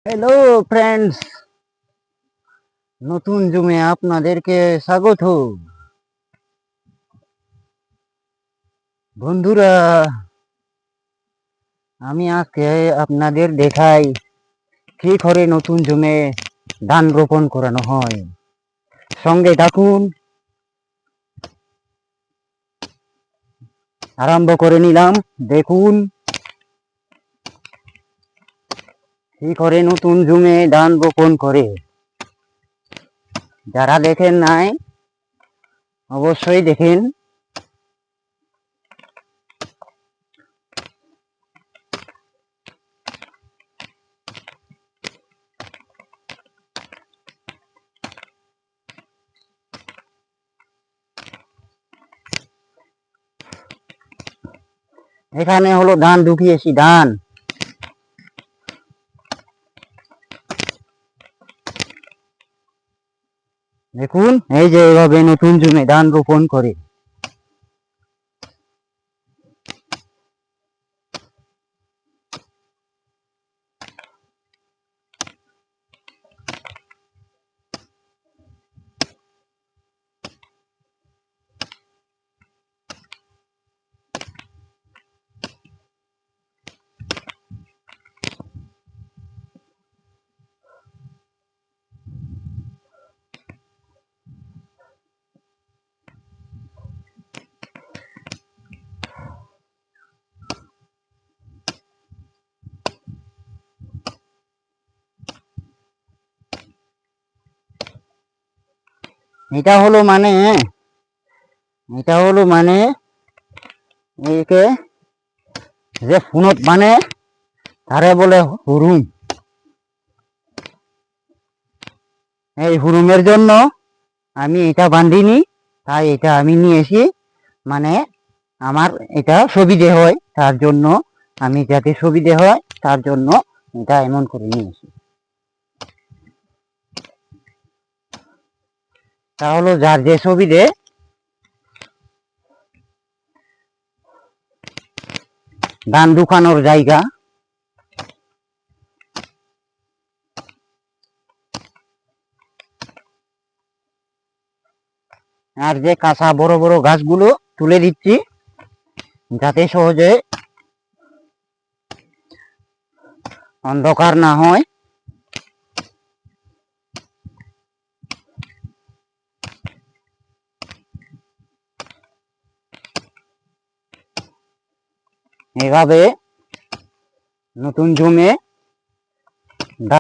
Hello friends, নতুন জুমে আপনাদেরকে স্বাগত। বন্ধুরা, আমি আজকে আপনাদের দেখাই কি করে নতুন জুমে ধান রোপণ করানো হয়। সঙ্গে থাকুন, আরম্ভ করে নিলাম। দেখুন কি করে নতুন জুমে ধান রোপণ করে। যারা দেখেন নাই অবশ্যই দেখেন। এখানে হলো ধান ঢুকিয়েছি, ধান। দেখুন, এই যে এভাবে নতুন জমিতে ধান রোপণ করে। এটা হলো মানে একে যে ফুনত মানে তারে বলে হুরুম। এই হুরুমের জন্য আমি এটা বান্ধিনি, তাই এটা আমি নিয়েছি। মানে আমার এটা সুবিধে হয়, তার জন্য আমি, যাতে সুবিধে হয় তার জন্য এটা এমন করে নিয়েছি। তা হলো যার যে সুবিধে। ধান ঢুকানোর জায়গা। আর যে কাঁচা বড় বড় গাছগুলো তুলে দিচ্ছি, যাতে সহজে অন্ধকার না হয়। এভাবে নতুন জমে